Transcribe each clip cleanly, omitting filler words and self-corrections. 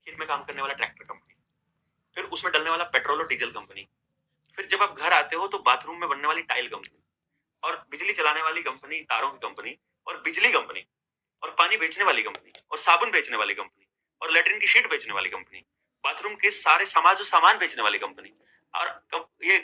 खेत में काम करने वाला ट्रैक्टर कंपनी, फिर उसमें डलने वाला पेट्रोल और डीजल कंपनी, फिर जब आप घर आते हो तो बाथरूम में बनने वाली टाइल कंपनी, और बिजली चलाने वाली कंपनी तारों की कंपनी, और बिजली कंपनी, और पानी बेचने वाली कंपनी, और साबुन बेचने वाली कंपनी, और लेटरिन की शीट बेचने वाली कंपनी, बाथरूम के सारे सामान बेचने वाली कंपनी, और ये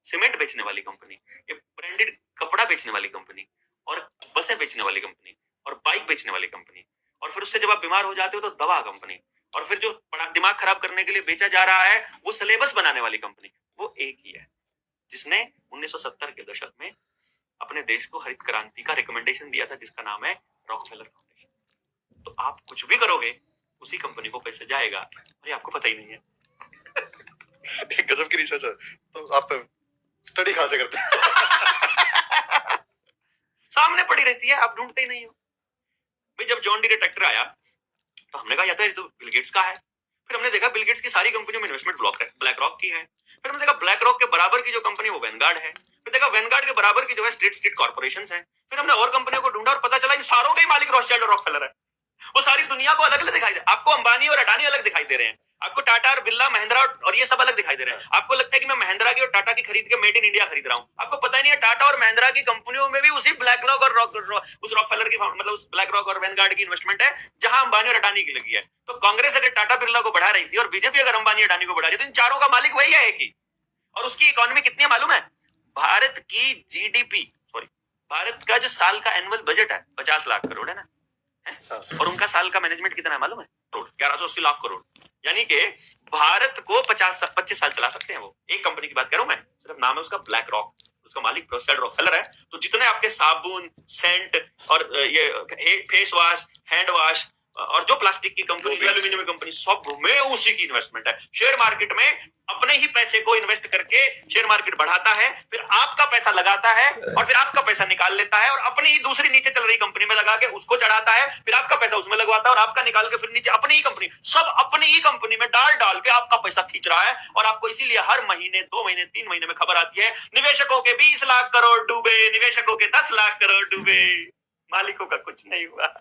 सीमेंट बेचने वाली कंपनी, ये ब्रांडेड कपड़ा बेचने वाली कंपनी, और बसें बेचने वाली कंपनी, और बाइक बेचने वाली कंपनी, और फिर उससे जब आप बीमार हो जाते हो तो दवा कंपनी, और फिर जो दिमाग खराब करने के लिए बेचा जा रहा है वो सिलेबस बनाने वाली कंपनी, वो एक ही है जिसने 1970 के दशक में अपने देश को हरित क्रांति का रिकमेंडेशन दिया था, जिसका नाम है रॉकफेलर फाउंडेशन। तो आप कुछ भी करोगे उसी कंपनी को पैसे जाएगा और ये आपको पता ही नहीं है। एक गजब की रिसर्च है। तो आप स्टडी कहां से करते हैं? सामने पड़ी रहती है, आप ढूंढते ही नहीं हो। भाई जब जॉन डीरे ट्रैक्टर आया तो हमने कहा यार ये तो बिल गेट्स का है। फिर हमने देखा बिल गेट्स की सारी कंपनियों में इन्वेस्टमेंट ब्लैक रॉक की है। फिर हमने देखा ब्लैक रॉक के बराबर की जो कंपनी वो वैनगार्ड है। फिर देखा वैनगार्ड के बराबर की जो है स्ट्रीट स्ट्रीट कॉर्पोरेशंस है। फिर हमने और कंपनियों को ढूंढा और पता चला इन सारों के ही मालिक रॉथस्चाइल्ड और रॉकफेलर है। वो सारी दुनिया को अलग अलग दिखाई दे, आपको अंबानी और अडानी अलग दिखाई दे रहे हैं, आपको टाटा और बिरला महिंद्रा और ये सब अलग दिखाई दे रहे हैं। आपको लगता है कि मैं महिंद्रा की और टाटा की खरीद के मेड इन इंडिया खरीद रहा हूं, आपको पता ही नहीं है टाटा और महिंद्रा की कंपनियों में भी उसी ब्लैक रॉक और उस रॉकफेलर की मतलब उस ब्लैक रॉक और वैनगार्ड की इन्वेस्टमेंट है जहां अंबानी और अडानी की लगी है। तो कांग्रेस अगर टाटा बिरला को बढ़ा रही थी और बीजेपी अगर अंबानी अडानी को बढ़ा रही थी तो इन चारों का मालिक वही है एक ही। और उसकी इकोनॉमी कितनी है मालूम है? भारत की जीडीपी, सॉरी, भारत का जो साल का एनुअल बजट है 50 लाख करोड़ है ना, और उनका साल का मैनेजमेंट कितना है मालूम है? 1180 लाख करोड़। यानी कि भारत को 25 साल चला सकते हैं वो। एक कंपनी की बात कर रहा हूं मैं, सिर्फ नाम है उसका ब्लैक रॉक, उसका मालिक रॉथस्चाइल्ड रॉकफेलर है। तो जितने आपके साबुन, सेंट और ये फेस वॉश, हैंड वॉश और जो प्लास्टिक की कंपनी, एल्यूमिनियम कंपनी, सब में उसी की इन्वेस्टमेंट है। शेयर मार्केट में अपने ही पैसे को इन्वेस्ट करके शेयर मार्केट बढ़ाता है, फिर आपका पैसा लगाता है और फिर आपका पैसा निकाल लेता है और अपनी ही दूसरी नीचे चल रही कंपनी में लगा के उसको चढ़ाता है, फिर आपका पैसा उसमें लगवाता है और आपका निकाल के फिर नीचे अपनी ही कंपनी, सब अपनी ही कंपनी में डाल डाल के आपका पैसा खींच रहा है। और आपको इसीलिए हर महीने, 2 महीने, 3 महीने में खबर आती है निवेशकों के 20 लाख करोड़ डूबे, निवेशकों के 10 लाख करोड़ डूबे, मालिकों का कुछ नहीं हुआ।